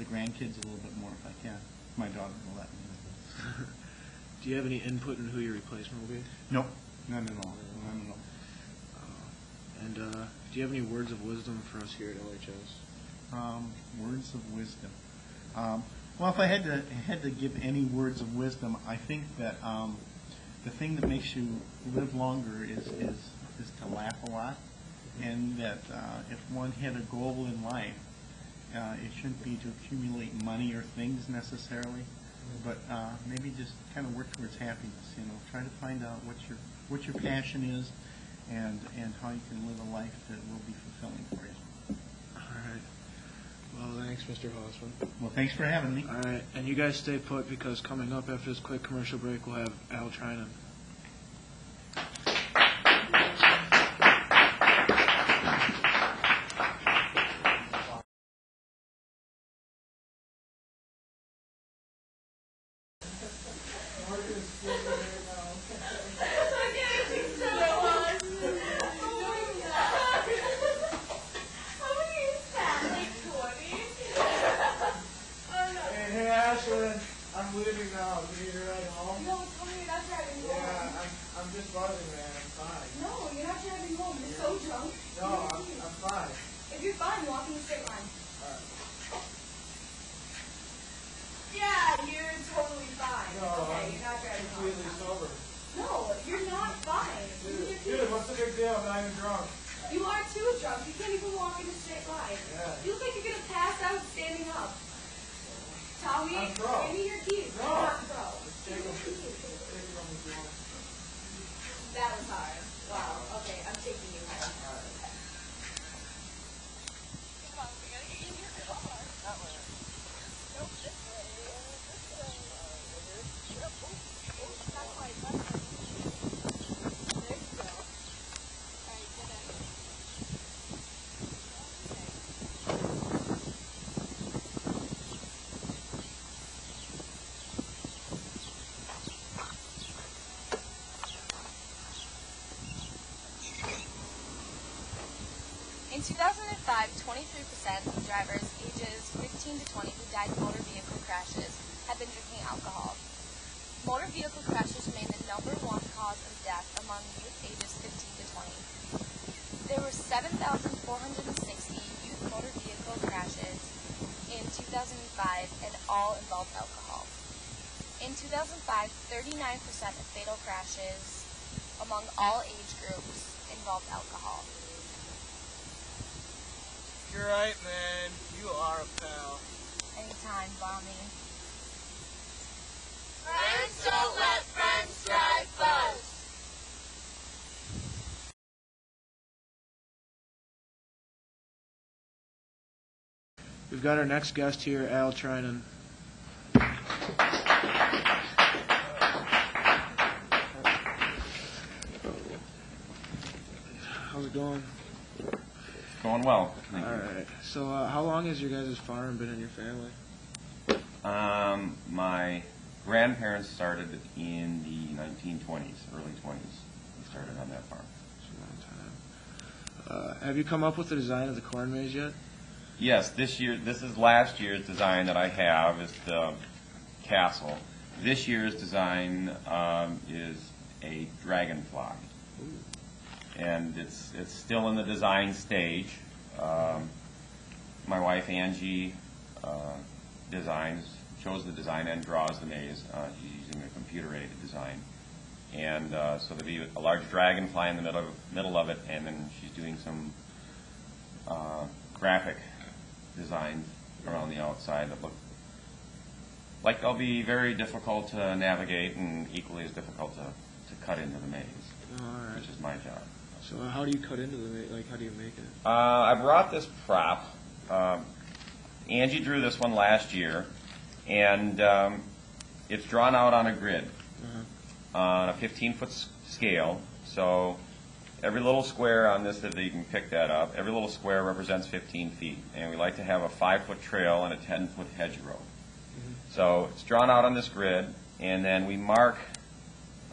the grandkids a little bit more if I can. My daughter will let me. Do you have any input in who your replacement will be? Nope, none at all. None at all. And do you have any words of wisdom for us here at LHS? Words of wisdom. Well, if I had to give any words of wisdom, I think that the thing that makes you live longer is to laugh a lot, and that if one had a goal in life, it shouldn't be to accumulate money or things necessarily, but maybe just kind of work towards happiness. You know, try to find out what your passion is, and how you can live a life that will be fulfilling for you. All right. Well, thanks, Mr. Hossman. Well, thanks for having me. All right, and you guys stay put, because coming up after this quick commercial break, we'll have Treinen. I'm leaving now. You need to ride home? No, tell me you're not driving home. Yeah, I'm just buzzing, man. I'm fine. No, you're not driving home. You're so drunk. No, I'm fine. If you're fine, walk in the straight line. All right. Yeah, you're totally fine. No, okay, I'm you're not driving completely home. sober. No, you're not fine. Dude, what's the big deal? I'm not even drunk. You are too drunk. You can't even walk in a straight line. Yeah. You look like you're going to pass out standing up. Tommy, I'm pro. give me your keys. No. I'm not pro. Take them if you want. That was hard. Wow. Okay, I'm taking you home. All right. Come on, we gotta get you here. That way. Nope, this way. This way. Yep. Not quite. Left way. There you go. Alright, get in. In 2005, 23% of drivers ages 15 to 20 who died in motor vehicle crashes had been drinking alcohol. Motor vehicle crashes remain the #1 cause of death among youth ages 15 to 20. There were 7,460 youth motor vehicle crashes in 2005, and all involved alcohol. In 2005, 39% of fatal crashes among all age groups involved alcohol. You're right, man. You are a pal. Anytime, Bonnie. Friends don't let friends drive bus. We've got our next guest here, Treinen. How's it going? Going well. Thank you. All right. So how long has your guys' farm been in your family? My grandparents started in the 1920s, early 20s. They started on that farm. It's a long time. Have you come up with the design of the corn maze yet? Yes, this is last year's design that I have, is the castle. This year's design is a dragonfly. Ooh. And it's still in the design stage. My wife Angie chose the design and draws the maze. She's using a computer-aided design, and so there'll be a large dragonfly in the middle of it, and then she's doing some graphic designs around the outside that look like they'll be very difficult to navigate and equally as difficult to cut into the maze, All right. which is my job. So how do you cut into the maze? Like, how do you make it? I brought this prop. Angie drew this one last year, and it's drawn out on a grid on a 15-foot scale. So every little square on this, that you can pick that up, every little square represents 15 feet. And we like to have a 5-foot trail and a 10-foot hedgerow. So it's drawn out on this grid, and then we mark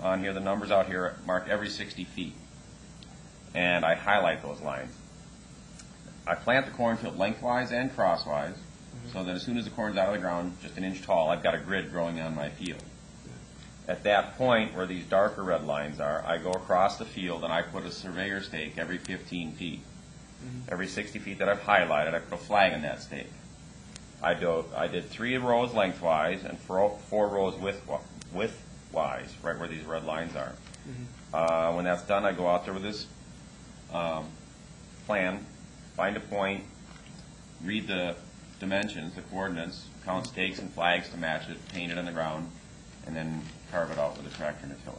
on here, the numbers out here mark every 60 feet. And I highlight those lines. I plant the cornfield lengthwise and crosswise, So that as soon as the corn's out of the ground, just an inch tall, I've got a grid growing on my field. At that point, where these darker red lines are, I go across the field and I put a surveyor stake every 15 feet. Every 60 feet that I've highlighted, I put a flag in that stake. I did 3 rows lengthwise and 4 rows widthwise, right where these red lines are. When that's done, I go out there with this plan, find a point, read the dimensions, the coordinates, count stakes and flags to match it, paint it on the ground, and then carve it out with a tractor and a tiller.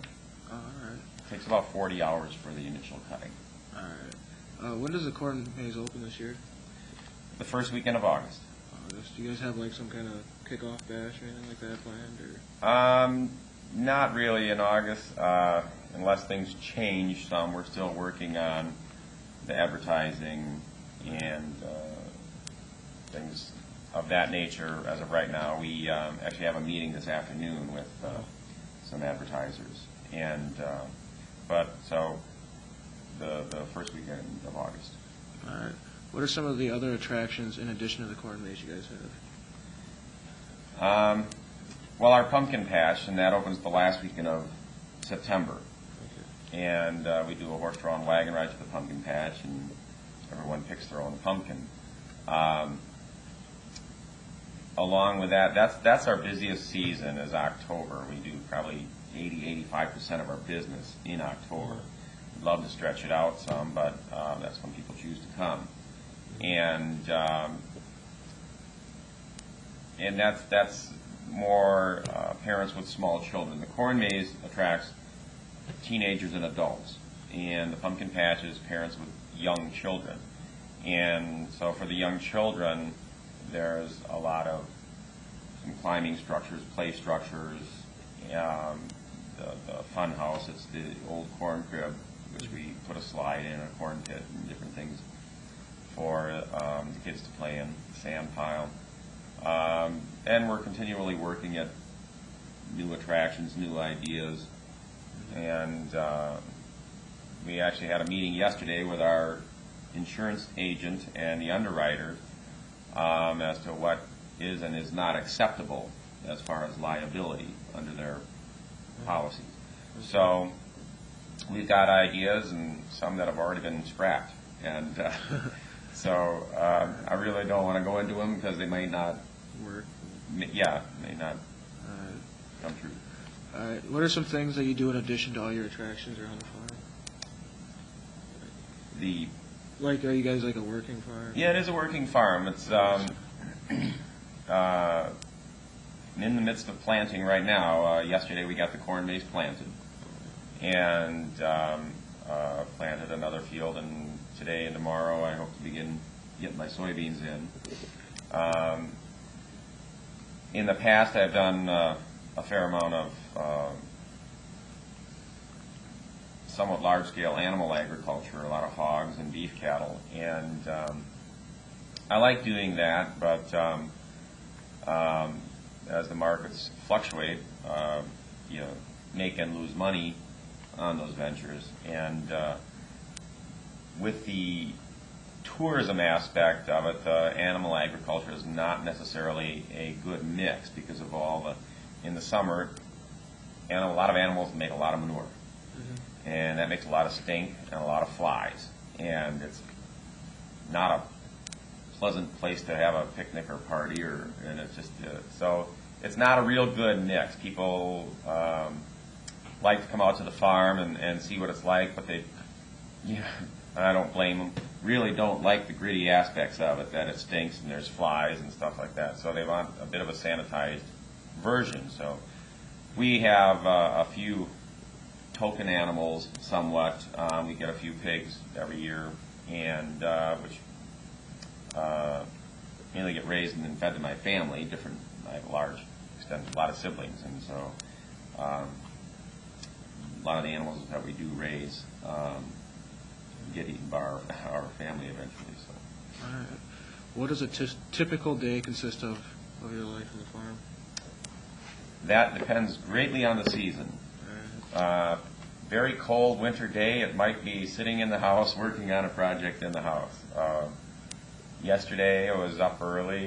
Oh, all right. Takes about 40 hours for the initial cutting. All right. When does the corn maze open this year? The first weekend of August. August. Do you guys have like some kind of kickoff bash or anything like that planned? Or? Not really in August, unless things change some. We're still working on the advertising and things of that nature as of right now. We actually have a meeting this afternoon with some advertisers, and so the first weekend of August. All right. What are some of the other attractions in addition to the corn maze you guys have? Well, our pumpkin patch, and that opens the last weekend of September. Okay. And we do a horse-drawn wagon ride to the pumpkin patch, and everyone picks their own pumpkin. Along with that, that's our busiest season is October. We do probably 80-85% of our business in October. We'd love to stretch it out some, but that's when people choose to come. And that's more parents with small children. The corn maze attracts teenagers and adults, and the pumpkin patch is parents with young children. And so for the young children, there's a lot of some climbing structures, play structures, the fun house. It's the old corn crib, which we put a slide in, a corn pit, and different things for the kids to play in, the sand pile. And we're continually working at new attractions, new ideas. And we actually had a meeting yesterday with our insurance agent and the underwriter as to what is and is not acceptable as far as liability under their policies. So we've got ideas and some that have already been scrapped. And so I really don't want to go into them because they may not Work. may not come true. All right. What are some things that you do in addition to all your attractions around the farm? Are you guys like a working farm? Yeah, it is a working farm. It's in the midst of planting right now. Yesterday we got the corn maze planted, and planted another field, and today and tomorrow I hope to begin getting my soybeans in. In the past I've done a fair amount of somewhat large-scale animal agriculture, a lot of hogs and beef cattle, and I like doing that, but as the markets fluctuate, you make and lose money on those ventures, and with the tourism aspect of it, animal agriculture is not necessarily a good mix because of all in the summer, and a lot of animals make a lot of manure. And that makes a lot of stink and a lot of flies. And it's not a pleasant place to have a picnic or party, and it's just, so it's not a real good mix. People like to come out to the farm and see what it's like, but they, and I don't blame them, really don't like the gritty aspects of it, that it stinks and there's flies and stuff like that. So they want a bit of a sanitized version. So we have a few token animals somewhat. We get a few pigs every year, and which mainly get raised and then fed to my family. I have a large extent, a lot of siblings, and so a lot of the animals that we do raise get eaten by our family eventually. So. All right. What does a typical day consist of your life on the farm? That depends greatly on the season. Very cold winter day, it might be sitting in the house working on a project in the house. Yesterday I was up early